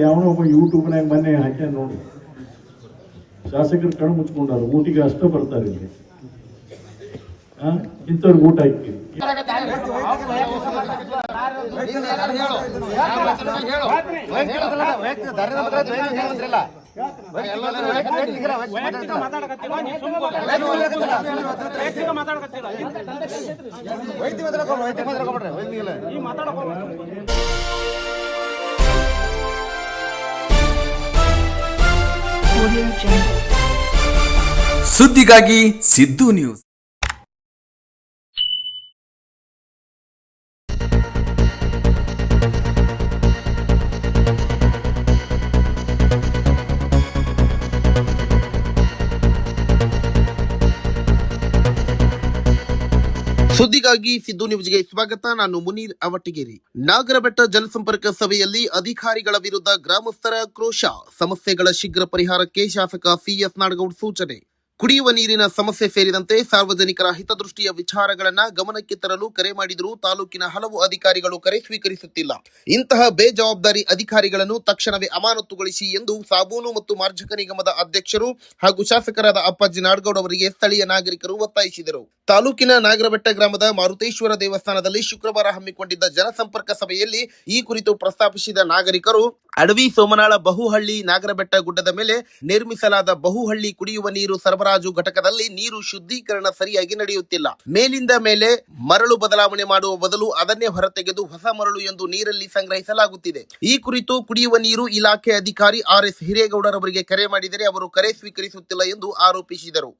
ಯಾವನೋ ಒಬ್ಬ ಯೂಟ್ಯೂಬ್ನಾಗ ಮೊನ್ನೆ ಹಾಕ್ಯ ನೋಡಿ, ಶಾಸಕರು ಕಣ್ಣು ಮುಚ್ಕೊಂಡಾರ, ಊಟಿಗೆ ಅಷ್ಟೇ ಬರ್ತಾರೆ ಇಲ್ಲಿ. ಇಂಥವ್ರಿಗೆ ಊಟ ಹಾಕಿ ಸುದ್ದಿಗಾಗಿ ಸಿದ್ದು ನ್ಯೂಸ್. ಸುದ್ದಿಗಾಗಿ ಸಿದ್ದು ನ್ಯೂಸ್ಗೆ ಸ್ವಾಗತ. ನಾನು ಮುನೀರ್ ಅವಟ್ಟಿಗೇರಿ. ನಾಗರಬೆಟ್ಟ ಜನಸಂಪರ್ಕ ಸಭೆಯಲ್ಲಿ ಅಧಿಕಾರಿಗಳ ವಿರುದ್ಧ ಗ್ರಾಮಸ್ಥರ ಆಕ್ರೋಶ. ಸಮಸ್ಯೆಗಳ ಶೀಘ್ರ ಪರಿಹಾರಕ್ಕೆ ಶಾಸಕ ಸಿಎಸ್ ನಾಡಗೌಡ ಸೂಚನೆ. ಕುಡಿಯುವ ನೀರಿನ ಸಮಸ್ಯೆ ಸೇರಿದಂತೆ ಸಾರ್ವಜನಿಕರ ಹಿತದೃಷ್ಟಿಯ ವಿಚಾರಗಳನ್ನ ಗಮನಕ್ಕೆ ತರಲು ಕರೆ ಮಾಡಿದರೂ ತಾಲೂಕಿನ ಹಲವು ಅಧಿಕಾರಿಗಳು ಕರೆ ಸ್ವೀಕರಿಸುತ್ತಿಲ್ಲ. ಇಂತಹ ಬೇಜವಾಬ್ದಾರಿ ಅಧಿಕಾರಿಗಳನ್ನು ತಕ್ಷಣವೇ ಅಮಾನತುಗೊಳಿಸಿ ಎಂದು ಸಾಬೂನು ಮತ್ತು ಮಾರ್ಜಕ ನಿಗಮದ ಅಧ್ಯಕ್ಷರು ಹಾಗೂ ಶಾಸಕರಾದ ಅಪ್ಪಾಜಿ ನಾಡಗೌಡ ಅವರಿಗೆ ಸ್ಥಳೀಯ ನಾಗರಿಕರು ಒತ್ತಾಯಿಸಿದರು. ತಾಲೂಕಿನ ನಾಗರಬೆಟ್ಟ ಗ್ರಾಮದ ಮಾರುತೇಶ್ವರ ದೇವಸ್ಥಾನದಲ್ಲಿ ಶುಕ್ರವಾರ ಹಮ್ಮಿಕೊಂಡಿದ್ದ ಜನಸಂಪರ್ಕ ಸಭೆಯಲ್ಲಿ ಈ ಕುರಿತು ಪ್ರಸ್ತಾಪಿಸಿದ ನಾಗರಿಕರು, ಅಡವಿ ಸೋಮನಾಳ ಬಹುಹಳ್ಳಿ ನಾಗರಬೆಟ್ಟ ಗುಡ್ಡದ ಮೇಲೆ ನಿರ್ಮಿಸಲಾದ ಬಹುಹಳ್ಳಿ ಕುಡಿಯುವ ನೀರು ಸರಬರಾಜು ಘಟಕದಲ್ಲಿ ನೀರು ಶುದ್ಧೀಕರಣ ಸರಿಯಾಗಿ ನಡೆಯುತ್ತಿಲ್ಲ. ಮೇಲಿಂದ ಮೇಲೆ ಮರಳು ಬದಲಾವಣೆ ಮಾಡುವ ಬದಲು ಅದನ್ನೇ ಹೊರತೆಗೆದು ಹೊಸ ಮರಳು ಎಂದು ನೀರಲ್ಲಿ ಸಂಗ್ರಹಿಸಲಾಗುತ್ತಿದೆ. ಈ ಕುರಿತು ಕುಡಿಯುವ ನೀರು ಇಲಾಖೆ ಅಧಿಕಾರಿ RS ಹಿರೇಗೌಡರವರಿಗೆ ಕರೆ ಮಾಡಿದರೆ ಅವರು ಕರೆ ಸ್ವೀಕರಿಸುತ್ತಿಲ್ಲ ಎಂದು ಆರೋಪಿಸಿದರು.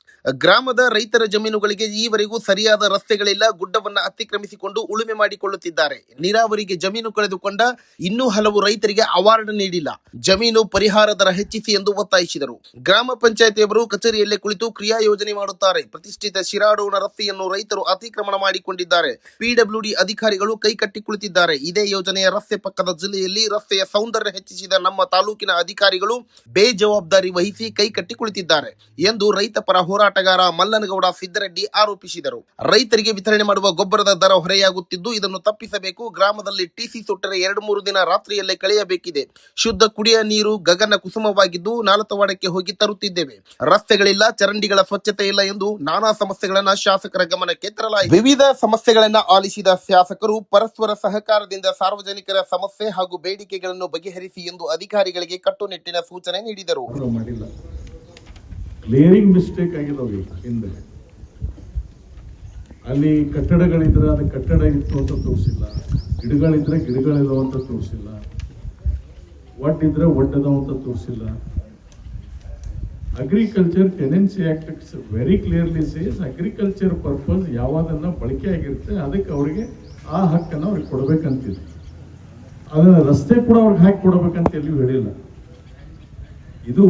ಗ್ರಾಮದ ರೈತರ ಜಮೀನುಗಳಿಗೆ ಈವರೆಗೂ ಸರಿಯಾದ ರಸ್ತೆಗಳಿಲ್ಲ. ಗುಡ್ಡವನ್ನು ಅತಿಕ್ರಮಿಸಿಕೊಂಡು ಉಳುಮೆ ಮಾಡಿಕೊಳ್ಳುತ್ತಿದ್ದಾರೆ. ನೀರಾವರಿಗೆ ಜಮೀನು ಕಳೆದುಕೊಂಡ ಇನ್ನೂ ಹಲವು ರೈತರಿಗೆ ಅವಾರ್ಡ್ ನೀಡಿಲ್ಲ. ಜಮೀನು ಪರಿಹಾರ ದರ ಹೆಚ್ಚಿಸಿ ಎಂದು ಒತ್ತಾಯಿಸಿದರು. ಗ್ರಾಮ ಪಂಚಾಯತಿಯವರು ಕಚೇರಿಯಲ್ಲೇ ಕುಳಿತು ಕ್ರಿಯಾ ಯೋಜನೆ ಮಾಡುತ್ತಾರೆ. ಪ್ರತಿಷ್ಠಿತ ಶಿರಾಡೋಣ ರಸ್ತೆಯನ್ನು ರೈತರು ಅತಿಕ್ರಮಣ ಮಾಡಿಕೊಂಡಿದ್ದಾರೆ. PWD ಅಧಿಕಾರಿಗಳು ಕೈಕಟ್ಟಿ ಕುಳಿತಿದ್ದಾರೆ. ಇದೇ ಯೋಜನೆಯ ರಸ್ತೆ ಪಕ್ಕದ ಜಿಲ್ಲೆಯಲ್ಲಿ ರಸ್ತೆಯ ಸೌಂದರ್ಯ ಹೆಚ್ಚಿಸಿದ ನಮ್ಮ ತಾಲೂಕಿನ ಅಧಿಕಾರಿಗಳು ಬೇಜವಾಬ್ದಾರಿ ವಹಿಸಿ ಕೈಕಟ್ಟಿ ಕುಳಿತಿದ್ದಾರೆ ಎಂದು ರೈತ ಪರ ಹೋರಾಟಗಾರ ಮಲ್ಲನಗೌಡ ಸಿದ್ದರೆಡ್ಡಿ ಆರೋಪಿಸಿದರು. ರೈತರಿಗೆ ವಿತರಣೆ ಮಾಡುವ ಗೊಬ್ಬರದ ದರ ಹೊರೆಯಾಗುತ್ತಿದ್ದು ಇದನ್ನು ತಪ್ಪಿಸಬೇಕು. ಗ್ರಾಮದಲ್ಲಿ TC ಸುಟ್ಟರೆ 2-3 ದಿನ ರಾತ್ರಿಯಲ್ಲೇ ಕಳೆಯಬೇಕಿದೆ. ಶುದ್ಧ ಕುಡಿಯ ನೀರು ಗಗನ ಕುಸುಮವಾಗಿದ್ದು ನಾಲತವಾಡಕ್ಕೆ ಹೋಗಿ ತರುತ್ತಿದ್ದೇವೆ. ರಸ್ತೆಗಳಿಲ್ಲ, ಚರಂಡಿಗಳ ಸ್ವಚ್ಛತೆ ಇಲ್ಲ ಎಂದು ನಾನಾ ಸಮಸ್ಯೆಗಳನ್ನ ಶಾಸಕರ ಗಮನಕ್ಕೆ ತರಲಾಯಿತು. ವಿವಿಧ ಸಮಸ್ಯೆಗಳನ್ನ ಆಲಿಸಿದ ಶಾಸಕರು ಪರಸ್ಪರ ಸಹಕಾರದಿಂದ ಸಾರ್ವಜನಿಕರ ಸಮಸ್ಯೆ ಹಾಗೂ ಬೇಡಿಕೆಗಳನ್ನು ಬಗೆಹರಿಸಿ ಎಂದು ಅಧಿಕಾರಿಗಳಿಗೆ ಕಟ್ಟುನಿಟ್ಟಿನ ಸೂಚನೆ ನೀಡಿದರು. ಕ್ಲಿಯರಿಂಗ್ ಮಿಸ್ಟೇಕ್ ಆಗಿದ್ದಾವೆ. ಹಿಂದೆ ಅಲ್ಲಿ ಕಟ್ಟಡಗಳಿದ್ರೆ ಅದು ಕಟ್ಟಡ ಇತ್ತು ಅಂತ ತೋರಿಸಿಲ್ಲ, ಗಿಡಗಳಿದ್ರೆ ಗಿಡಗಳಿದಾವ ಅಂತ ತೋರಿಸಿಲ್ಲ, ಒಡ್ಡಿದ್ರೆ ಒಡ್ಡದಾವ ಅಂತ ತೋರಿಸಿಲ್ಲ. Agriculture tenancy act very clearly says agriculture purpose ಯಾವಾದನ್ನ ಬಳಕೆ ಆಗಿರುತ್ತೆ ಅದಕ್ಕೆ ಅವರಿಗೆ ಆ ಹಕ್ಕನ್ನು ಅವ್ರಿಗೆ ಕೊಡ್ಬೇಕಂತಿದೆ. ಅದನ್ನ ರಸ್ತೆ ಕೂಡ ಅವ್ರಿಗೆ ಹಾಕಿ ಕೊಡ್ಬೇಕಂತ ಎಲ್ಲಿಯೂ ಹೇಳಿಲ್ಲ. ಇದು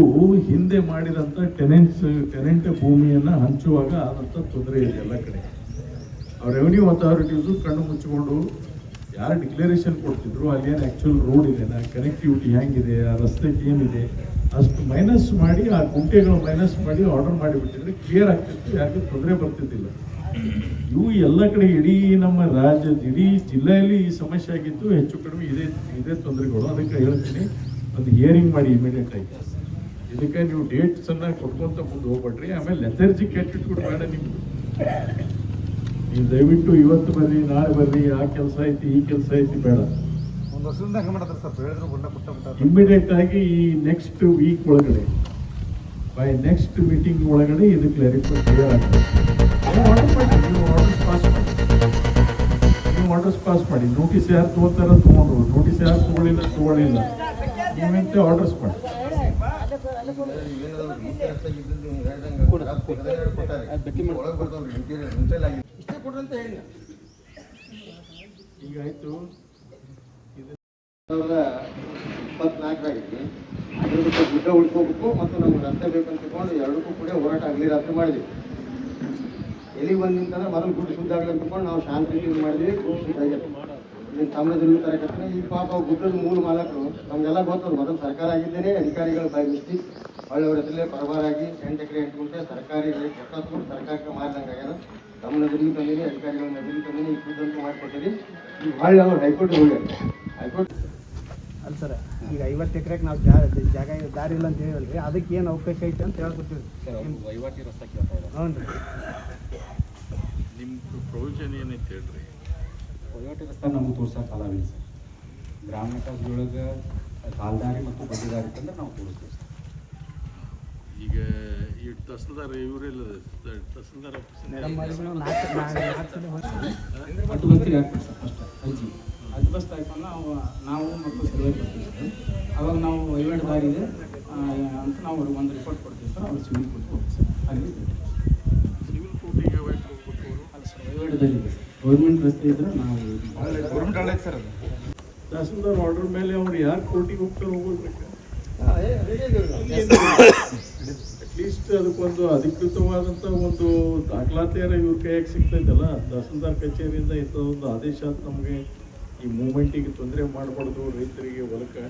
ಹಿಂದೆ ಮಾಡಿದಂತ ಟೆನೆಂಟ್ ಭೂಮಿಯನ್ನ ಹಂಚುವಾಗ ಆದಂತ ತೊಂದರೆ ಇದೆ ಎಲ್ಲ ಕಡೆ. ಅವ್ರ ರೆವಿನ್ಯೂ ಅಥಾರಿಟೀಸು ಕಣ್ಣು ಮುಚ್ಚಿಕೊಂಡು ಯಾರು ಡಿಕ್ಲರೇಷನ್ ಕೊಡ್ತಿದ್ರು ಅಲ್ಲಿ ಏನು ಆ್ಯಕ್ಚುಯಲ್ ರೋಡ್ ಇದೆ, ಕನೆಕ್ಟಿವಿಟಿ ಹೆಂಗಿದೆ, ಆ ರಸ್ತೆಗೆ ಏನಿದೆ ಅಷ್ಟು ಮೈನಸ್ ಮಾಡಿ, ಆ ಗುಂಟೆಗಳು ಮೈನಸ್ ಮಾಡಿ ಆರ್ಡರ್ ಮಾಡಿಬಿಟ್ಟಿದ್ರೆ ಕ್ಲಿಯರ್ ಆಗ್ತಿತ್ತು, ಯಾರಿಗೂ ತೊಂದರೆ ಬರ್ತಿದ್ದಿಲ್ಲ. ಇವು ಎಲ್ಲ ಕಡೆ ಇಡೀ ನಮ್ಮ ರಾಜ್ಯದ ಇಡೀ ಜಿಲ್ಲೆಯಲ್ಲಿ ಈ ಸಮಸ್ಯೆ ಆಗಿದ್ದು. ಹೆಚ್ಚು ಕಡಿಮೆ ಇದೇ ತೊಂದರೆಗಳು. ಅದಕ್ಕೆ ಹೇಳ್ತೀನಿ, ಒಂದು ಹಿಯರಿಂಗ್ ಮಾಡಿ ಇಮಿಡಿಯೇಟ್ ಆಗಿ. ಇದಕ್ಕೆ ನೀವು ಡೇಟ್ಸ್ ಅನ್ನ ಕೊಟ್ಕೊಂತ ಮುಂದೆ ಹೋಗ್ಬೇಡ್ರಿ. ಆಮೇಲೆ ಲೆಥರ್ಜಿ ಕೆಟ್ಟಿಟ್ಬಿಟ್ಟು ಬೇಡ ನಿಮ್ಗೆ. ನೀವು ದಯವಿಟ್ಟು ಇವತ್ತು ಬರ್ರಿ, ನಾಳೆ ಬರ್ರಿ, ಆ ಕೆಲಸ ಐತಿ ಈ ಕೆಲಸ ಐತಿ ಬೇಡ. ಇಮಿಡಿಯೇಟ್ ಆಗಿ ಈ ನೆಕ್ಸ್ಟ್ ವೀಕ್ ಒಳಗಡೆ, ಬೈ ನೆಕ್ಸ್ಟ್ ಮೀಟಿಂಗ್ ಒಳಗಡೆ ಇದು ಕ್ಲಾರಿಫೈ ಕ್ಲಿಯರ್ ಆಗ್ತದೆ. ನೀವು ಆರ್ಡರ್ಸ್ ಪಾಸ್ ಮಾಡಿ. ನೋಟಿಸ್ ಯಾರು ತಗೋತಾರ ತಗೊಂಡ್ರು, ನೋಟಿಸ್ ಯಾರು ತಗೊಳ್ಳಿಲ್ಲ ನೀವಂತ ಆರ್ಡರ್ಸ್ ಮಾಡಿ. ಈಗಾಯ್ತು 2024 ಅದ್ರ ಬಗ್ಗೆ ಗುಡ್ಡ ಉಳ್ಕೋಬೇಕು ಮತ್ತು ನಮ್ಗೆ ರಸ್ತೆ ಬೇಕಂತ ತಗೊಂಡು ಎರಡಕ್ಕೂ ಕೂಡ ಹೋರಾಟ ಆಗಲಿ ರಾತ್ರಿ ಮಾಡಿದ್ವಿ. ಎಲ್ಲಿಗೆ ಬಂದಿಂತಂದ್ರೆ ಮೊದಲು ಗುಡ್ಡ ಶುದ್ಧ ಆಗಲಿ ಅಂತಕೊಂಡು ನಾವು ಶಾಂತಿ ಮಾಡಿದ್ವಿ. ಗುಡ್ಡ ಶುದ್ಧ ಆಗೈತೆ. ಇದನ್ನು ತಮ್ಮದಲ್ಲಿ ತರಕತ್ತೆ. ಈ ಪಾಪ ಗುಡ್ಡದ ಮೂಲ ಮಾಲಕರು ನಮಗೆಲ್ಲ ಗೊತ್ತವ್ರು. ಮೊದಲು ಸರ್ಕಾರ ಆಗಿದ್ದೇನೆ ಅಧಿಕಾರಿಗಳು ಬೈ ಮಿಸ್ಟೇಕ್ ಒಳ್ಳೆಯವ್ರ ಹೆಸರಲ್ಲೇ ಪರವಾರಾಗಿ 8 ಎಕರೆ 8 ಗುಂಟೆ ಸರ್ಕಾರಿ ಕೊಟ್ಟು ಸರ್ಕಾರಕ್ಕೆ ಮಾಡಿದಂಗೆ ಆಗ್ಯಾರ. ನಮ್ಮ ನದಿಗೆ ತಂದಿನಿ, ಅಧಿಕಾರಿಗಳ ನದಿಗೆ ತಂದಿನಿ, ಈ ಶುದ್ಧ ಅಂತ ಮಾಡಿಕೊಟ್ಟಿರಿ. ಈಗ ಹೊಳ್ಳಿ ಅವ್ರು ಹೈಕೋರ್ಟ್ ಹೋಗ್ಯಾರ. ಹೈಕೋರ್ಟ್ ಅಲ್ಲ ಸರ್, ಈಗ 50 ಎಕರೆಗೆ ನಾವು ಜಾಗ ದಾರಿ ಇಲ್ಲ ಅಂತ ಹೇಳಿವಲ್ರಿ, ಅದಕ್ಕೆ ಏನು ಅವಕಾಶ ಐತೆ ಅಂತ ಹೇಳ್ಕೊತೀವಿ. ವಹಿವಾಟಿ ರಸ್ತೆ ಕೇಳ್ತಾ ಇದ್ದಾರೆ. ಹ್ಞೂ ರೀ. ನಿಮ್ಮ ಪ್ರೊವಿಷನ್ ಏನೈತೆ ಹೇಳ್ರಿ? ವಹಿವಾಟಿ ರಸ್ತೆ ನಮಗೆ ತೋರ್ಸೋಕೆ ಅಲಾವಿಲ್ಲ ಸರ್. ಗ್ರಾಮ ವಿಕಾಸದೊಳಗೆ ಕಾಲ್ದಾರಿ ಮತ್ತು ಬಡ್ಡಿದಾರಿ ತಂದ್ರೆ ನಾವು ತೋರಿಸ್ತೀವಿ ಸರ್. ಈಗ ಈ ತಹಸೀಲ್ದಾರ್ ಇವರೆಲ್ಲ ತಹಸೀಲ್ದಾರ್ ಮೇಡಮ್ ಮಾಡಿದ್ರು ನಾವು ನಾಲ್ಕು ಸಲ ಹೋಗ್ತೀವಿ. ಅದು ಗೊತ್ತಿಲ್ಲ ಸರ್. ಫಸ್ಟ್ ಅದು ಬಸ್ ಟೈಪನ್ನು ನಾವು ಮತ್ತು ಸರ್ವೆ ಕೊಡ್ತೀವಿ ಸರ್. ಅವಾಗ ನಾವು ವಹಿವಾಟು ದಾರಿ ಇದೆ ಅಂತ ನಾವು ಅವ್ರಿಗೆ ಒಂದು ರಿಪೋರ್ಟ್ ಕೊಡ್ತೀವಿ ಸರ್. ಅವ್ರು ಸಿವಿಲ್ ಕೋರ್ಟ್ ಹೋಗ್ತೀವಿ ಸರ್. ಅಲ್ಲಿ ಸಿವಿಲ್ ಕೋರ್ಟಿಗೆ ಹೋಗ್ಬೇಕು. ಅಲ್ಲ ಸರ್, ವಹಿವಾಟು ದಾರಿ ಇದೆ. ಗೌರ್ಮೆಂಟ್ ರಸ್ತೆ ಇದ್ರೆ ನಾವು ಗೌರ್ಮೆಂಟ್ ಸರ್ ಅದು ತಹಸೀಲ್ದಾರ್ ಆರ್ಡರ್ ಮೇಲೆ ಅವ್ರು ಯಾರು ಕೋರ್ಟಿಗೆ ಹೋಗ್ತಾರೆ ಹೋಗ್ಬೇಕು. ಅಟ್ಲೀಸ್ಟ್ ಅದಕ್ಕೊಂದು ಅಧಿಕೃತವಾದಂಥ ಒಂದು ದಾಖಲಾತಿಯಾರ ಇವ್ರ ಕೈಯಾಗಿ ಸಿಗ್ತೈತಲ್ಲ. ತಹಸೀಲ್ದಾರ್ ಕಚೇರಿಯಿಂದ ಇಂಥದ್ದೊಂದು ಆದೇಶ ಅಂತ ನಮಗೆ ಈ ಮೂಮೆಂಟಿಗೆ ತೊಂದರೆ ಮಾಡಬಾರ್ದು, ರೈತರಿಗೆ ಹೊಲಕ್ಕೆ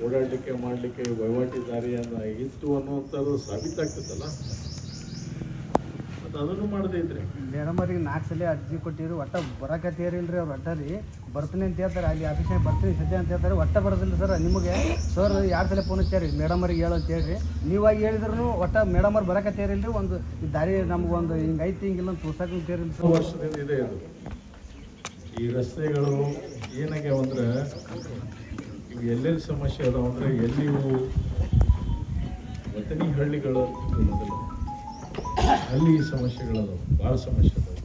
ಓಡಾಡಲಿಕ್ಕೆ ಮಾಡಲಿಕ್ಕೆ ವಹಿವಾಟಿ ದಾರಿಯನ್ನು ಇತ್ತು ಅನ್ನುವಂಥದ್ದು ಸಾಬೀತಾಗ್ತದಲ್ಲ. ಮತ್ತು ಅದನ್ನು ಮಾಡದೇ ಇದ್ರೆ ಮೇಡಮ್ ಅವ್ರಿಗೆ 4 ಸಲ ಅರ್ಜಿ ಕೊಟ್ಟಿದ್ರು, ಒಟ್ಟ ಬರಕತ್ತೀರಿಲ್ಲ ರೀ. ಅವ್ರು ಒಟ್ಟ ರೀ ಬರ್ತೀನಿ ಅಂತ ಹೇಳ್ತಾರೆ, ಅಲ್ಲಿ ಆಫೀಸ್ನಾಗ ಬರ್ತೀನಿ ಸದ್ಯ ಅಂತ ಹೇಳ್ತಾರೆ, ಒಟ್ಟ ಬರೋದಿಲ್ಲ ಸರ್. ನಿಮಗೆ ಸರ್ 2 ಸಲ ಫೋನ್ ಹಚ್ಚಾರಿ ಮೇಡಮ್ ಅವ್ರಿಗೆ ಹೇಳು ಅಂತ ಹೇಳ್ರಿ. ನೀವಾಗಿ ಹೇಳಿದ್ರು ಒಟ್ಟ ಮೇಡಮ್ ಅವ್ರು ಬರಕತ್ತೀರಿಲ್ಲ ರೀ, ಒಂದು ಈ ದಾರಿ ನಮಗೊಂದು ಹಿಂಗೆ ಐತಿ ಹಿಂಗಿಲ್ಲ ಅಂತ ತೋರ್ಸಕ್ಕೆ ಅಂತೀರಿಲ್ಲ ಸರ್. ವರ್ಷದಿಂದ ಇದೆ ಅದು. ಈ ರಸ್ತೆಗಳು ಏನಾಗ್ಯಾವಂದ್ರೆ ಇವು ಎಲ್ಲೆಲ್ಲಿ ಸಮಸ್ಯೆ ಅದಾವ ಅಂದರೆ ಎಲ್ಲಿ ಇವು ವತನಿ ಹಳ್ಳಿಗಳು ಮೊದಲು ಅಲ್ಲಿ ಈ ಸಮಸ್ಯೆಗಳದಾವ, ಭಾಳ ಸಮಸ್ಯೆ ಅದಾವ.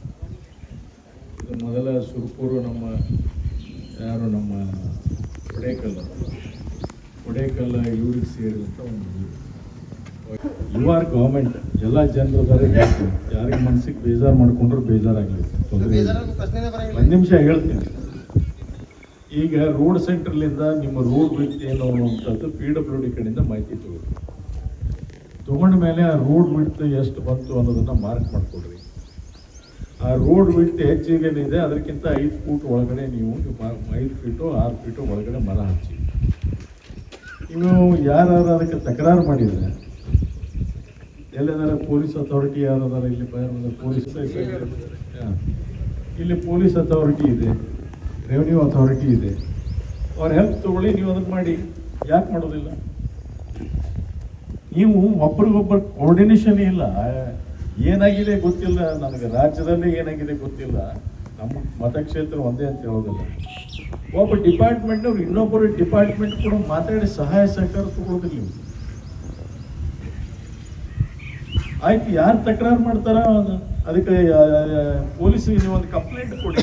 ಇದು ಮೊದಲ ಸುರ್ಪೂರು ನಮ್ಮ ಕೊಡೇಕಲ್ಲ ಇವ್ರಿಗೆ ಸೇರಿದಂಥ ಒಂದು ಯು ಆರ್ ಗೌರ್ಮೆಂಟ್. ಎಲ್ಲ ಜನರು ಅದಾರೆ, ಯಾರಿಗೆ ಮನಸ್ಸಿಗೆ ಬೇಜಾರು ಮಾಡ್ಕೊಂಡ್ರು ಬೇಜಾರಾಗಲಿ, ತೊಂದರೆ ಇಲ್ಲ. ಒಂದು ನಿಮಿಷ ಹೇಳ್ತೀನಿ. ಈಗ ರೋಡ್ ಸೆಂಟ್ರಲ್ಲಿಂದ ನಿಮ್ಮ ರೋಡ್ ವಿಡ್ತ್ ಏನು ಅನ್ನುವಂಥದ್ದು PWD ಕಡೆಯಿಂದ ಮಾಹಿತಿ ತಗೊಂಡ ಮೇಲೆ ಆ ರೋಡ್ ವಿಡ್ತ್ ಎಷ್ಟು ಬಂತು ಅನ್ನೋದನ್ನು ಮಾರ್ಕ್ ಮಾಡಿಕೊಡ್ರಿ. ಆ ರೋಡ್ ವಿಡ್ತ್ ಹೆಚ್ಚಿಗೇನಿದೆ ಅದಕ್ಕಿಂತ 5 ಫೂಟ್ ಒಳಗಡೆ ನೀವು 5 ಫೀಟು 6 ಫೀಟು ಒಳಗಡೆ ಮರ ಹಚ್ಚಿ. ನೀವು ಯಾರು ಅದಕ್ಕೆ ತಕರಾರು ಮಾಡಿದರೆ ಎಲ್ಲದಾರ ಪೊಲೀಸ್ ಅಥಾರಿಟಿ ಯಾರದಾರ ಇಲ್ಲಿ ಪೊಲೀಸ್ ಅಥಾರಿಟಿ ಇದೆ, ರೆವಿನ್ಯೂ ಅಥಾರಿಟಿ ಇದೆ, ಅವ್ರ ಹೆಲ್ಪ್ ತಗೊಳ್ಳಿ, ನೀವು ಅದನ್ನು ಮಾಡಿ. ಯಾಕೆ ಮಾಡೋದಿಲ್ಲ? ನೀವು ಒಬ್ರಿಗೊಬ್ಬರು ಕೋಆರ್ಡಿನೇಷನ್ ಇಲ್ಲ. ಏನಾಗಿದೆ ಗೊತ್ತಿಲ್ಲ ನನಗೆ, ರಾಜ್ಯದಲ್ಲಿ ಏನಾಗಿದೆ ಗೊತ್ತಿಲ್ಲ, ನಮ್ಮ ಮತಕ್ಷೇತ್ರ ಒಂದೇ ಅಂತ ಹೇಳೋದಿಲ್ಲ. ಒಬ್ಬ ಡಿಪಾರ್ಟ್ಮೆಂಟ್ನವ್ರು ಇನ್ನೊಬ್ಬರು ಡಿಪಾರ್ಟ್ಮೆಂಟ್ ಕೂಡ ಮಾತಾಡಿ ಸಹಾಯ ಸಹಕಾರ ತಗೊಳ್ಳೋದಿಲ್ಲ. ನೀವು ಆಯ್ತು, ಯಾರು ತಕರಾರು ಮಾಡ್ತಾರ ಅದಕ್ಕೆ ಪೊಲೀಸಿಗೆ ನೀವು ಒಂದು ಕಂಪ್ಲೇಂಟ್ ಕೊಡಿ,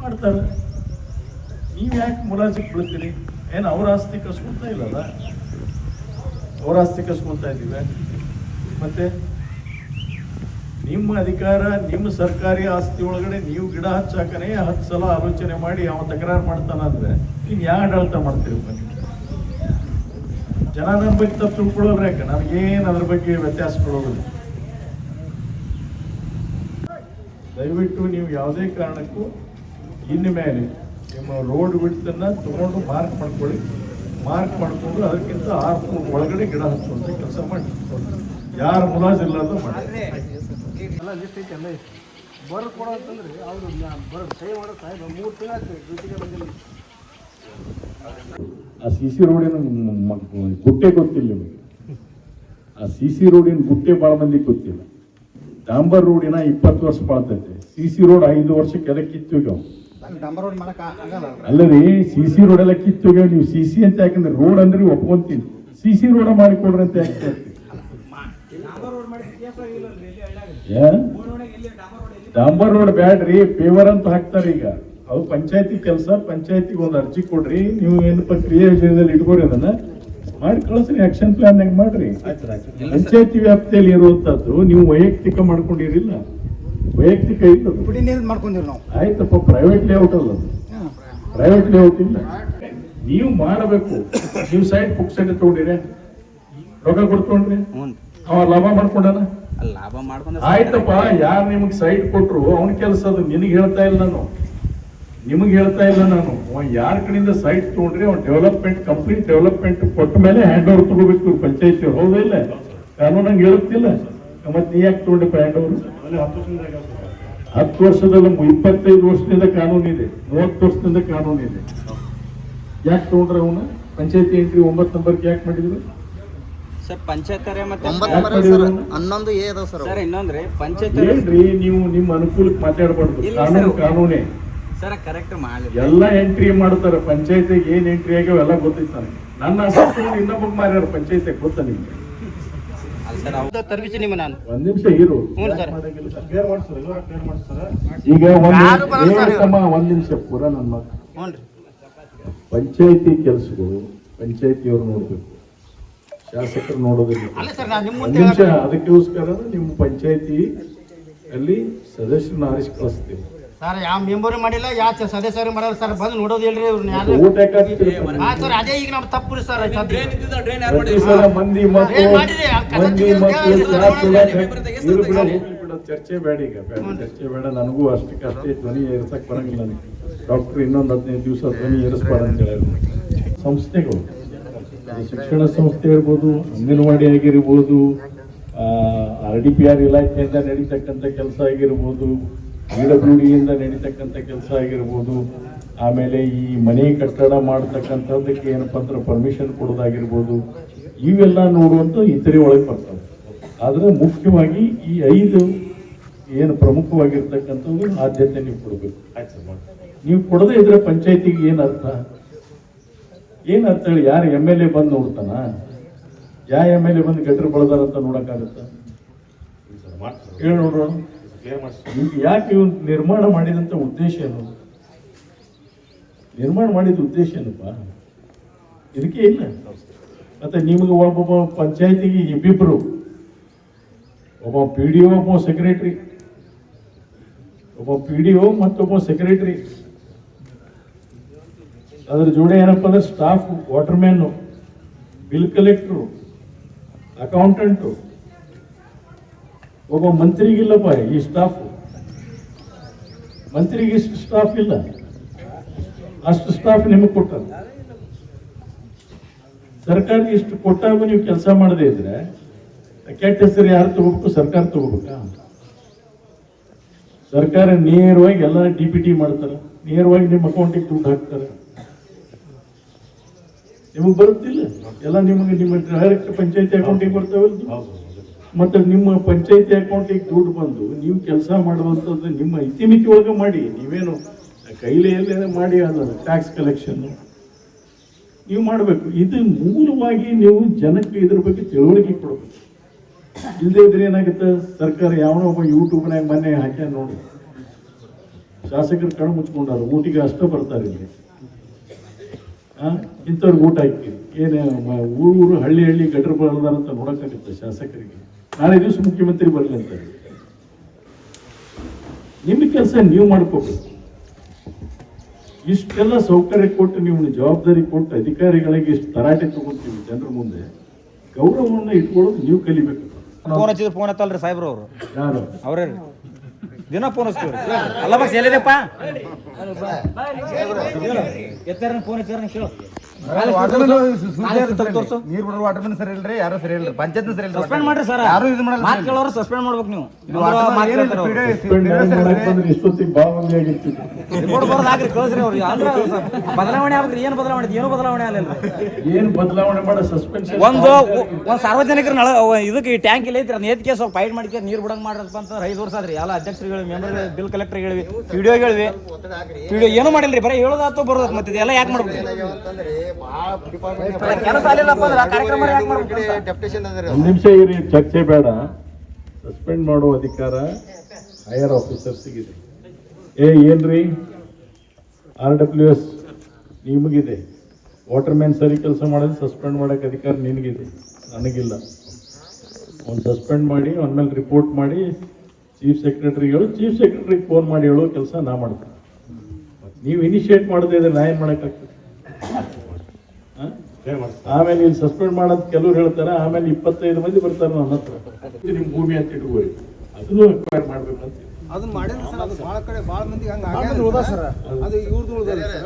ಮಾಡ್ತಾರೆ. ನೀವು ಯಾಕೆ ಮುಲಾಜಿಗೆ ಬೀಳ್ತೀರಿ? ಏನು ಅವ್ರ ಆಸ್ತಿ ಕಸ್ಕೊಂತ ಇಲ್ಲಲ್ಲ, ಅವ್ರ ಆಸ್ತಿ ಕಸ್ಕೊಂತ ಇದ್ದೀವಿ. ಮತ್ತೆ ನಿಮ್ಮ ಅಧಿಕಾರ, ನಿಮ್ಮ ಸರ್ಕಾರಿ ಆಸ್ತಿ ಒಳಗಡೆ ನೀವು ಗಿಡ ಹಚ್ಚಾಕನೆ 10 ಸಲ ಆಲೋಚನೆ ಮಾಡಿ ಅವ ತಕರಾರು ಮಾಡ್ತಾನಂದ್ರೆ ನೀನು ಯಾವ ಆಡಳಿತ ಮಾಡ್ತೀರಿ? ಬನ್ನಿ, ಜನ ನನ್ನ ಬಗ್ಗೆ ತಪ್ಪು ತಿಳ್ಕೊಳ್ಳೋರು ಯಾಕೆ? ನನಗೇನು ಅದ್ರ ಬಗ್ಗೆ ವ್ಯತ್ಯಾಸ ಕೊಡೋದಿಲ್ಲ. ದಯವಿಟ್ಟು ನೀವು ಯಾವುದೇ ಕಾರಣಕ್ಕೂ ಇನ್ನು ಮೇಲೆ ನಿಮ್ಮ ರೋಡ್ ವಿಡ್ತನ್ನು ತಗೊಂಡು ಮಾರ್ಕ್ ಮಾಡ್ಕೊಳ್ಳಿ. ಮಾರ್ಕ್ ಮಾಡಿಕೊಂಡು ಅದಕ್ಕಿಂತ 6 ಫೂಟ್ ಒಳಗಡೆ ಗಿಡ ಹಚ್ಚುವಂಥ ಕೆಲಸ ಮಾಡಿ. ಯಾರು ಮುಲಾಜಿಲ್ಲದ ಮಾಡಿ. ಎಲ್ಲ ಲಿಸ್ಟ್ ಐತಿ, ಎಲ್ಲ ಐತಿ. ಬರ್ ಕೊಡೋ ಅಂತಂದ್ರೆ ಅವರು ಸಹಿ ಮಾಡೋ ಸಾಹೇಬ್ 3 ತಿಂಗಳು ಆಗ್ತದೆ, ಡ್ಯೂಟಿಗೆ ಬಂದಿಲ್ಲ. ಆ CC ರೋಡಿನ ಗುಟ್ಟೆ ಗೊತ್ತಿಲ್ಲ ನಿಮಗೆ. ಆ CC ರೋಡಿನ ಗುಟ್ಟೆ ಭಾಳ ಮಂದಿಗೆ ಗೊತ್ತಿಲ್ಲ. ಡಾಂಬರ್ ರೋಡಿನ 20 ವರ್ಷ ಬಾಳ್ತೈತೆ. CC road 5 ವರ್ಷಕ್ಕೆಲ್ಲ ಕಿತ್ತೋಗ್ಯಾವ. ಡಂಬರ್ ರೋಡ್ ಮಾಡಕ್ಕೆ ಆಗಲ್ಲ. ಅಲ್ಲ ರೀ, CC ರೋಡ್ ಎಲ್ಲ ಕಿತ್ತೋಗ್ಯಾವ. ನೀವು CC ಅಂತ ಯಾಕಂದ್ರೆ ರೋಡ್ ಅಂದ್ರೆ ಒಪ್ಕೊಂತೀನಿ, CC ರೋಡ ಮಾಡಿಕೊಡ್ರಿ ಅಂತ ಯಾಕೆ ಹೇಳ್ತೀವಿ? ಡಾಂಬರ್ ರೋಡ್ ಬ್ಯಾಡ್ರಿ, ಪೇವರ್ ಅಂತ ಹಾಕ್ತಾರೆ ಈಗ. ಅದು ಪಂಚಾಯತಿ ಕೆಲಸ. ಪಂಚಾಯತಿಗೆ ಒಂದು ಅರ್ಜಿ ಕೊಡ್ರಿ, ನೀವು ಏನಪ್ಪ ಕ್ರಿಯಾ ಯೋಜನೆಯಲ್ಲಿ ಇಟ್ಕೋರಿ, ಅದನ್ನ ಮಾಡಿ ಕಳಿಸ್ರಿ. ಆಕ್ಷನ್ ಪ್ಲಾನ್ ಹೆಂಗ್ ಮಾಡ್ರಿ. ಪಂಚಾಯತಿ ವ್ಯಾಪ್ತಿಯಲ್ಲಿ ಇರುವಂತದ್ದು ನೀವು ವೈಯಕ್ತಿಕ ಮಾಡ್ಕೊಂಡಿರಿಲ್ಲ, ವೈಯಕ್ತಿಕ ಇಲ್ಲ. ಕುಡಿ ನೀರು ಮಾಡ್ಕೊಂಡಿರಿ ನಾವು. ಆಯ್ತಪ್ಪ, ಪ್ರೈವೇಟ್ ಲೇಔಟ್ ಅಲ್ಲ ಅದು, ಪ್ರೈವೇಟ್ ಲೇಔಟ್ ಇಲ್ಲ. ನೀವು ಮಾಡಬೇಕು. ನೀವು ಸೈಡ್ ಬುಕ್ ಸೈಡ್ ತಗೊಂಡಿರಿ, ರೊಕ್ಕ ಕೊಡ್ಕೊಂಡ್ರಿ, ಅವ ಲಾಭ ಮಾಡ್ಕೊಂಡಾನ. ಲಾಭ ಮಾಡ್ಕೊಂಡ ಆಯ್ತಪ್ಪ, ಯಾರು ನಿಮಗೆ ಸೈಟ್ ಕೊಟ್ರು ಅವನ ಕೆಲಸ ಅದು. ನಿನಗೆ ಹೇಳ್ತಾ ಇಲ್ಲ ನಾನು, ನಿಮಗೆ ಹೇಳ್ತಾ ಇಲ್ಲ ನಾನು. ಯಾರ ಕಡೆಯಿಂದ ಸೈಟ್ ತಗೊಂಡ್ರಿ ಅವ್ನು ಡೆವಲಪ್ಮೆಂಟ್, ಕಂಪ್ಲೀಟ್ ಡೆವಲಪ್ಮೆಂಟ್ ಕೊಟ್ಟ ಮೇಲೆ ಹ್ಯಾಂಡ್ ಓವರ್ ತಗೋಬೇಕು ಪಂಚಾಯತಿ. ಹೌದಾ ಇಲ್ಲ? ಕಾನೂನು ಹಂಗೆ ಹೇಳುತ್ತಿಲ್ಲ. ಮತ್ತೆ ನೀ ಯಾಕೆ ತಗೊಂಡಿಪ್ಪ ಹ್ಯಾಂಡ್ ಓವರ್? 10 ವರ್ಷದಲ್ಲಿ 25 ವರ್ಷದಿಂದ ಕಾನೂನು ಇದೆ, 30 ವರ್ಷದಿಂದ ಕಾನೂನು ಇದೆ. ಯಾಕೆ ತಗೊಂಡ್ರೆ ಅವನು? ಪಂಚಾಯತಿ ಎಂಟ್ರಿ 9 ನಂಬರ್ಗೆ ಯಾಕೆ ಮಾಡಿದ್ರು? ಸರ್ ಪಂಚಾಯತ್ ಮತ್ತೆ 9 ನಂಬರ್ ಸರ್ 11 ಎ ಅದಾವ ಸರ್. ಸರ್ ಇನ್ನೊಂದ್ರಿ ಪಂಚಾಯತ್ ಏನ್ರಿ ನೀವು ನಿಮ್ಮ ಅನುಕೂಲಕ್ಕೆ ಮಾತಾಡಬಾರ್ದು. ಕಾನೂನೇ ಸರ್ ಕರೆಕ್ಟ್ ಮಾಡಿ ಎಲ್ಲ ಎಂಟ್ರಿ ಮಾಡ್ತಾರೆ. ಪಂಚಾಯತಿಗೆ ಏನ್ ಎಂಟ್ರಿ ಆಗ್ಯಾವ ಎಲ್ಲ ಗೊತ್ತೈತೆ ನನಗೆ. ನನ್ನ ಅಸಲು ಇನ್ನೊಬ್ಬ ಮಾರ್ಯಾರ ಪಂಚಾಯತಿಗೆ ಗೊತ್ತಾ ನಿಮ್ಗೆ? ತರ್ಬಿಸಿ ನಿಮ್ಮ ನಾನು ಒಂದ್ ನಿಮಿಷ ಇರು. ಹ್ಞೂ ಸರ್. ಈಗ ಒಂದ್ ನಿಮಿಷ ಪೂರ ನನ್ನ ಮಾತು. ಹ್ಞೂ ರೀ. ಪಂಚಾಯತಿ ಕೆಲಸಗಳು ಪಂಚಾಯತಿಯವ್ರು ನೋಡ್ಬೇಕು, ಶಾಸಕರು ನೋಡೋದಿಲ್ಲ. ಒಂದ್ ನಿಮಿಷ ಅದಕ್ಕೋಸ್ಕರ ನಿಮ್ಮ ಪಂಚಾಯತಿ ಅಲ್ಲಿ ಸದಸ್ಯರನ್ನ ಆರಿಸಿ ಕಳಿಸ್ತೀವಿ. ಸರ್ ಯಾವ ಮೆಂಬರ್ ಮಾಡಿಲ್ಲ, ಯಾವ ಸದಸ್ಯರು ಮಾಡಲ್ಲ ಸರ್. ಬಂದು ನೋಡೋದಿಲ್ರಿ ಇವ್ರನ್ನ ಯಾರು. ಓಟ್ ಯಾಕೆ ಹಾಕ್ತೀರಿ? ಸರ್ ಅದೇ ಈಗ ನಮ್ಮ ತಪ್ಪು ರೀ ಸರ್. ಪ್ರತಿ ಸಲ ಮಂದಿ ಮಕ್ಕಳು ಚರ್ಚೆ ಬೇಡ. ಈಗ ಚರ್ಚೆ ಬೇಡ. ನನಗೂ ಅಷ್ಟೇ ಧ್ವನಿ ಏರ್ಸಕ್ ಬರಂಗಿಲ್ಲ. ನನಗೆ ಡಾಕ್ಟರ್ ಇನ್ನೊಂದು 15 ದಿವಸ ಧ್ವನಿ ಏರಿಸ್ಬಾರ್ದು ಅಂತ ಹೇಳಿದ್ರು. ಸಂಸ್ಥೆಗಳು, ಶಿಕ್ಷಣ ಸಂಸ್ಥೆ ಇರ್ಬೋದು, ಅಂಗನವಾಡಿ ಆಗಿರ್ಬೋದು, RDPR ಇಲಾಖೆಯಿಂದ ನಡೀತಕ್ಕಂಥ ಕೆಲಸ ಆಗಿರ್ಬೋದು, PWD ಇಂದ ನಡೀತಕ್ಕಂಥ ಕೆಲಸ ಆಗಿರ್ಬೋದು, ಆಮೇಲೆ ಈ ಮನೆ ಕಟ್ಟಡ ಮಾಡ್ತಕ್ಕಂಥದ್ದಕ್ಕೆ ಏನಪ್ಪ ಅಂದ್ರೆ ಪರ್ಮಿಷನ್ ಕೊಡೋದಾಗಿರ್ಬೋದು, ಇವೆಲ್ಲ ನೋಡುವಂಥ ಇತರೆ ಒಳಗೆ ಬರ್ತವೆ. ಆದರೆ ಮುಖ್ಯವಾಗಿ ಈ 5 ಏನು ಪ್ರಮುಖವಾಗಿರ್ತಕ್ಕಂಥದ್ದು ಆದ್ಯತೆ ನೀವು ಕೊಡಬೇಕು. ನೀವು ಕೊಡದೇ ಇದ್ರೆ ಪಂಚಾಯತಿಗೆ ಏನು ಅರ್ಥ ಹೇಳಿ? ಯಾರು MLA ಬಂದು ನೋಡ್ತಾನ? ಯಾವ MLA ಬಂದು ಗಟ್ರ ಬಳದಾರಂತ ನೋಡಕ್ಕಾಗತ್ತ? ಹೇಳಿ ನೋಡೋಣ. ಯಾಕೆ ಇವ್ ನಿರ್ಮಾಣ ಮಾಡಿದಂತ ಉದ್ದೇಶ ಏನು? ನಿರ್ಮಾಣ ಮಾಡಿದ ಉದ್ದೇಶ ಏನಪ್ಪ? ಇದಕ್ಕೆ ಇಲ್ಲ. ಮತ್ತೆ ನಿಮಗೆ ಒಬ್ಬೊಬ್ಬ ಪಂಚಾಯತಿಗೆ ಇಬ್ಬಿಬ್ರು, ಒಬ್ಬ PDO, ಒಬ್ಬ ಸೆಕ್ರೆಟರಿ, ಒಬ್ಬ PDO ಮತ್ತೊಬ್ಬ ಸೆಕ್ರೆಟರಿ. ಅದ್ರ ಜೋಡಿ ಏನಪ್ಪ ಅಂದ್ರೆ ಸ್ಟಾಫ್, ವಾಟರ್ಮ್ಯಾನು, ಬಿಲ್ ಕಲೆಕ್ಟರು, ಅಕೌಂಟೆಂಟು. ಒಬ್ಬ ಮಂತ್ರಿಗಿಲ್ಲಪ್ಪ ಈ ಸ್ಟಾಫ್. ಮಂತ್ರಿಗೆ ಇಷ್ಟು ಸ್ಟಾಫ್ ಇಲ್ಲ, ಅಷ್ಟು ಸ್ಟಾಫ್ ನಿಮಗೆ ಕೊಟ್ಟಾರ. ಸರ್ಕಾರಕ್ಕೆ ಇಷ್ಟು ಕೊಟ್ಟಾಗ ನೀವು ಕೆಲಸ ಮಾಡದೇ ಇದ್ರೆ ಕೆಟ್ಟ ಹೆಸರು ಯಾರು ತಗೋಬೇಕು? ಸರ್ಕಾರ ತಗೋಬೇಕಾ? ಸರ್ಕಾರ ನೇರವಾಗಿ ಎಲ್ಲ DPT ಮಾಡ್ತಾರೆ, ನೇರವಾಗಿ ನಿಮ್ಮ ಅಕೌಂಟಿಗೆ ದುಡ್ಡು ಹಾಕ್ತಾರೆ. ನಿಮಗೆ ಬರುತ್ತಿಲ್ಲ ಎಲ್ಲ, ನಿಮ್ಮ ಡೈರೆಕ್ಟ್ ಪಂಚಾಯತಿ ಅಕೌಂಟಿಗೆ ಬರ್ತಾವಲ್ಲ. ಮತ್ತೆ ನಿಮ್ಮ ಪಂಚಾಯತಿ ಅಕೌಂಟಿಗೆ ದುಡ್ಡು ಬಂದು ನೀವು ಕೆಲಸ ಮಾಡುವಂಥದ್ದು ನಿಮ್ಮ ಇತಿಮಿತಿ ಒಳಗೆ ಮಾಡಿ. ನೀವೇನು ಕೈಲೆಯಲ್ಲೇ ಮಾಡಿ ಅಲ್ಲ, ಟ್ಯಾಕ್ಸ್ ಕಲೆಕ್ಷನ್ ನೀವು ಮಾಡಬೇಕು. ಇದು ಮೂಲವಾಗಿ ನೀವು ಜನಕ್ಕೆ ಇದ್ರ ಬಗ್ಗೆ ತಿಳುವಳಿಕೆ ಕೊಡಬೇಕು. ಇಲ್ಲದೇ ಇದ್ರೆ ಏನಾಗುತ್ತೆ? ಸರ್ಕಾರ ಯಾವನೋ ಒಬ್ಬ ಯೂಟ್ಯೂಬ್ನಾಗ ಮೊನ್ನೆ ಹಾಕ್ಯ ನೋಡಿ, ಶಾಸಕರು ಕಣ್ಣು ಮುಚ್ಕೊಂಡಾರ, ಊಟಿಗೆ ಅಷ್ಟೇ ಬರ್ತಾರೆ ಇಲ್ಲಿ. ಇಂಥವ್ರಿಗೆ ಊಟ ಹಾಕಿ ಏನೇ ಊರು ಹಳ್ಳಿ ಗಟ್ರ ಬರದಾರ ಅಂತ ನೋಡಕ್ಕಾಗುತ್ತೆ ಶಾಸಕರಿಗೆ? ನಾಳೆ ದಿವಸ ಮುಖ್ಯಮಂತ್ರಿ ಬರಲಿ ಅಂತ. ನಿಮ್ಮ ಕೆಲಸ ನೀವು ಮಾಡ್ಕೋಬೇಕು. ಇಷ್ಟೆಲ್ಲ ಸೌಕರ್ಯ ಕೊಟ್ಟು, ನೀವು ಜವಾಬ್ದಾರಿ ಕೊಟ್ಟು ಅಧಿಕಾರಿಗಳಿಗೆ ಇಷ್ಟು ತರಾಟೆ ತಗೊಂತೀವಿ ಜನರ ಮುಂದೆ. ಗೌರವವನ್ನು ಇಟ್ಕೊಳ್ಳೋದು ನೀವು ಕಲಿಬೇಕು. ಫೋನ್ ಹಚ್ಚಿದ್ರೆ ಫೋನ್ ಹತ್ತಲ್ರಿ ಸಾಹೇಬ್ರು ಅವರು. ಯಾರು? ಅವರೇ ದಿನ ಫೋನ್ ಹಚ್ತೀವ್ರಿ. ಅಲ್ಲ ಬಸ್ ಎಲ್ಲಿದೆಪ್ಪ ಎತ್ತಾರ ಫೋನ್ ಹಚ್ಚಾರ ಕೇಳು. ನೀರು ಬಿಡೋ ವಾಟರ್ಮನ್ ಸರಿ ಇಲ್ರಿ, ಯಾರು ಸರಿ ಇಲ್ರಿ, ಪಂಚಾಯತ್ ಸರಿ ಇಲ್ಲ. ಸಸ್ಪೆಂಡ್ ಮಾಡ್ರಿ ಸರ್. ಯಾರು ಇದು ಮಾಡಲ್ಲ. ಮಾತು ಕೇಳೋರು ಸಸ್ಪೆಂಡ್ ಮಾಡ್ಬೇಕು ನೀವು. ಇಷ್ಟೊತ್ತಿಗೆ ಭಾಳ ಮಂದಿ ಆಗಿರ್ತಿತ್ತು. ರಿಪೋರ್ಟ್ ಬರೋದು ಹಾಕ್ರಿ, ಕಳಿಸ್ರಿ ಅವ್ರಿಗೆ. ಅಂದ್ರೆ ಬದಲಾವಣೆ ಆಗ್ಬೇಕ್ರಿ. ಏನು ಬದಲಾವಣೆ? ಏನು ಬದಲಾವಣೆ ಆಗಲಿಲ್ಲ. ಏನು ಬದಲಾವಣೆ ಮಾಡೋ ಸಸ್ಪೆನ್ಷನ್? ಒಂದು ಸಾರ್ವಜನಿಕರ ಇದಕ್ಕೆ ಟ್ಯಾಂಕ್ ಇಲ್ಲ ಐತ್ರಿ, ಅದನ್ನ ಎತ್ಕೆ ಸ್ವಲ್ಪ ಫೈಟ್ ಮಾಡ್ಕೆ ನೀರು ಬಿಡಂಗ್ ಮಾಡ್ರಪ್ಪ ಅಂತಂದ್ರೆ 5 ವರ್ಷ ಆದ್ರಿ. ಎಲ್ಲ ಅಧ್ಯಕ್ಷರುಗಳು, ಮೆಂಬರ್, ಬಿಲ್ ಕಲೆಕ್ಟರ್ ಹೇಳಿವಿ, PDO ಹೇಳಿವಿ. PDO ಏನು ಮಾಡಿಲ್ರಿ, ಬರೀ ಹೇಳೋದಾತು ಬರೋದು. ಮತ್ತೆ ಇದೆಲ್ಲ ಯಾಕೆ ಮಾಡ್ಬೇಕು? ಕೆಲಸ ಆಗಿಲ್ಲಪ್ಪ ಅಂದ್ರೆ ಕಾರ್ಯಕ್ರಮ ಯಾಕೆ ಮಾಡ್ಬೇಕು? ಒಂದು ನಿಮಿಷ ಇರಿ, ಚರ್ಚೆ ಬೇಡ. ಸಸ್ಪೆಂಡ್ ಮಾಡೋ ಅಧಿಕಾರ ಹೈಯರ್ ಆಫೀಸರ್ಸ್ಗಿದೆ. ಏನ್ರಿ RWS ನಿಮಗಿದೆ. ವಾಟರ್ಮ್ಯಾನ್ ಸರಿ ಕೆಲಸ ಮಾಡಿದ್ರೆ ಸಸ್ಪೆಂಡ್ ಮಾಡೋಕೆ ಅಧಿಕಾರ ನಿನಗಿದೆ, ನನಗಿಲ್ಲ. ಅವ್ನು ಸಸ್ಪೆಂಡ್ ಮಾಡಿ ಅವನ ಮೇಲೆ ರಿಪೋರ್ಟ್ ಮಾಡಿ ಚೀಫ್ ಸೆಕ್ರೆಟರಿಗಳು, ಚೀಫ್ ಸೆಕ್ರೆಟರಿಗೆ ಫೋನ್ ಮಾಡಿ ಹೇಳೋ ಕೆಲಸ ನಾ ಮಾಡ್ತೀನಿ. ನೀವು ಇನಿಷಿಯೇಟ್ ಮಾಡದೇ ಇದ್ರೆ ನಾ ಏನು ಮಾಡೋಕ್ಕಾಗ್ತದೆ? ಆಮೇಲೆ ಇಲ್ಲಿ ಸಸ್ಪೆಂಡ್ ಮಾಡೋದು ಕೆಲವ್ರು ಹೇಳ್ತಾರೆ, ಆಮೇಲೆ 25 ಮಂದಿ ಬರ್ತಾರೆ ನನ್ನ ಹತ್ರ, ನಿಮ್ಮ ಭೂಮಿ ಅಂತ ಇಟ್ಕೋರಿ, ಅದನ್ನು ಅಕ್ವೈರ್ ಮಾಡ್ಬೇಕಂತ. ಅದನ್ನ ಮಾಡಿದ್ರೆ ಸರ್, ಅದು ಭಾಳ ಕಡೆ ಭಾಳ ಮಂದಿಗೆ ಹಂಗೆ ಉಳ್ದ ಸರ್. ಅದು ಇವ್ರದ್ದು ಉಳ್ದಲ್ಲ ಸರ್.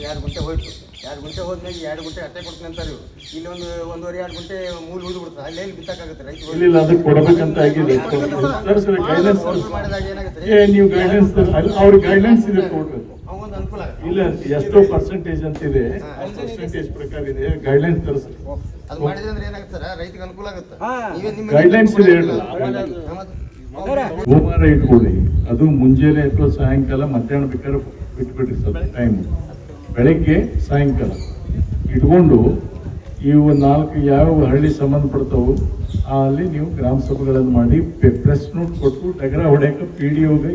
2 ಗುಂಟೆ ಹೋಯ್ತು. 2 ಗುಂಟೆ ಹೋದ್ಮೇಲೆ 2 ಗುಂಟೆ ಅಟ್ಟೆ ಕೊಡ್ತೀನಿ ಅಂತಾರೆ ಇವ್ರು. ಇಲ್ಲಿ 1.5-2 ಗುಂಟೆ ಮೂಲ ಉಳಿದು ಬಿಡ್ತದೆ. ಅಲ್ಲಿ ಎಲ್ಲಿ ಬಿತ್ತಕ್ಕಾಗುತ್ತೆ ರೈತರು? ಇಲ್ಲ, ಅದಕ್ಕೆ ಕೊಡಬೇಕಂತ ಆಗಿದೆ. ಗೈಡೆನ್ಸ್, ಮಾಡಿದಾಗ ಏನಾಗುತ್ತೆ? ನೀವು ಗೈಡೆನ್ಸ್, ಅವ್ರಿಗೆ ಗೈಡೆನ್ಸ್ ಇದೆ ಕೊಡ್ಬೇಕು. ಅವಂಗೊಂದು ಅನುಕೂಲ ಆಗುತ್ತೆ. ಇಲ್ಲ ಎಷ್ಟೋ ಪರ್ಸೆಂಟೇಜ್ ಅಂತಿದೆ, ಪರ್ಸೆಂಟೇಜ್ ಪ್ರಕಾರ ಇದೆ, ಗೈಡ್ಲೈನ್ಸ್ ತರಿಸಿ. ಅದು ಮಾಡಿದ್ರೆ ಅಂದ್ರೆ ಏನಾಗುತ್ತೆ ಸರ್, ರೈತರಿಗೆ ಅನುಕೂಲ ಆಗುತ್ತೆ. ನೀವೇ ನಿಮ್ಮ ಗೈಡ್ಲೈನ್ಸ್ ಇದೆ ಹೇಳಲ್ಲ. ಸೋಮವಾರ ಇಟ್ಕೊಳ್ಳಿ, ಅದು ಮುಂಜಾನೆ ಅಥವಾ ಸಾಯಂಕಾಲ, ಮಧ್ಯಾಹ್ನ ಬೇಕಾದ್ರೆ ಬಿಟ್ಬಿಡ್ರಿ ಸ್ವಲ್ಪ ಟೈಮ್. ಬೆಳಗ್ಗೆ ಸಾಯಂಕಾಲ ಇಟ್ಕೊಂಡು ಇವು 4 ಯಾವ ಹಳ್ಳಿ ಸಂಬಂಧಪಡ್ತಾವು ಅಲ್ಲಿ ನೀವು ಗ್ರಾಮ ಸಭೆಗಳನ್ನು ಮಾಡಿ ಪ್ರೆಸ್ ನೋಟ್ ಕೊಟ್ಟು ಡಗರ ಹೊಡೆಯಕ್ಕೆ PDOಗೆ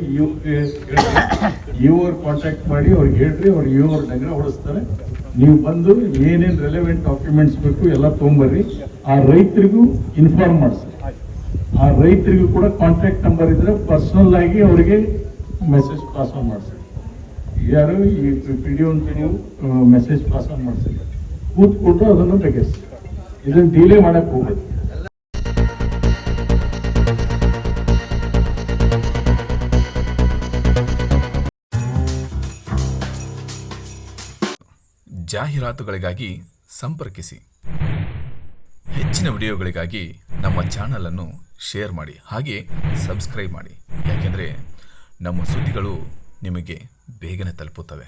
ಇವ್ರು ಕಾಂಟ್ಯಾಕ್ಟ್ ಮಾಡಿ ಅವ್ರಿಗೆ ಹೇಳ್ರಿ, ಅವ್ರಿಗೆ ಇವ್ರು ಡಗರ ಹೊಡಿಸ್ತಾರೆ. ನೀವು ಬಂದು ಏನೇನು ರೆಲೆವೆಂಟ್ ಡಾಕ್ಯುಮೆಂಟ್ಸ್ ಬೇಕು ಎಲ್ಲ ತೊಗೊಂಬರ್ರಿ. ಆ ರೈತರಿಗೂ ಇನ್ಫಾರ್ಮ್ ಮಾಡಿಸಿ. ಆ ರೈತರಿಗೂ ಕೂಡ ಕಾಂಟ್ಯಾಕ್ಟ್ ನಂಬರ್ ಇದ್ರೆ ಪರ್ಸನಲ್ ಆಗಿ ಅವರಿಗೆ ಮೆಸೇಜ್ ಪಾಸ್ ಆನ್ ಮಾಡಿಸಿ. ಯಾರು ಈ PDO ಅಂತ ನೀವು ಮೆಸೇಜ್ ಪಾಸ್ ಆನ್ ಮಾಡಿಸಿ, ಕೂತ್ಕೊಟ್ಟು ಅದನ್ನು ಬಗೆಹರಿಸಿ. ಇದನ್ನು ಡಿಲೇ ಮಾಡಕ್ಕೆ ಹೋಗ್ಬೇಕು. ಜಾಹೀರಾತುಗಳಿಗಾಗಿ ಸಂಪರ್ಕಿಸಿ. ಹೆಚ್ಚಿನ ವಿಡಿಯೋಗಳಿಗಾಗಿ ನಮ್ಮ ಚಾನಲನ್ನು ಶೇರ್ ಮಾಡಿ, ಹಾಗೆ ಸಬ್ಸ್ಕ್ರೈಬ್ ಮಾಡಿ. ಯಾಕೆಂದರೆ ನಮ್ಮ ಸುದ್ದಿಗಳು ನಿಮಗೆ ಬೇಗನೆ ತಲುಪುತ್ತವೆ.